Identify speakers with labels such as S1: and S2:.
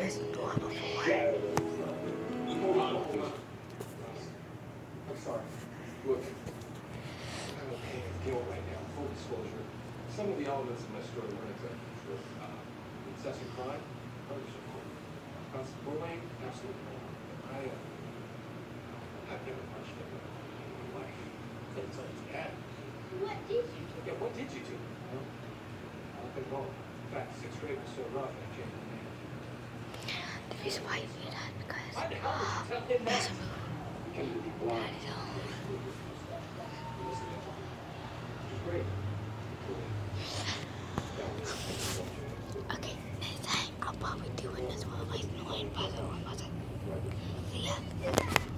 S1: this door before.
S2: I'm sorry. Look, I'm okay with guilt right now. Full disclosure. Some of the elements of my story weren't exactly true. Incessant crime, 100% wrong. Constant bullying, absolutely wrong. I've never punched anyone in my life. It's always bad.
S3: What did you do?
S2: Yeah, what did you do? Nothing wrong. In fact, sixth grade was so rough, I changed my name.
S1: The reason why you do that because
S2: Why the hell would you tell him that?
S1: there's a move.
S2: Can you be blind? Great.
S1: Okay, next time I'll probably do it as well, like knowing by the way. So yeah.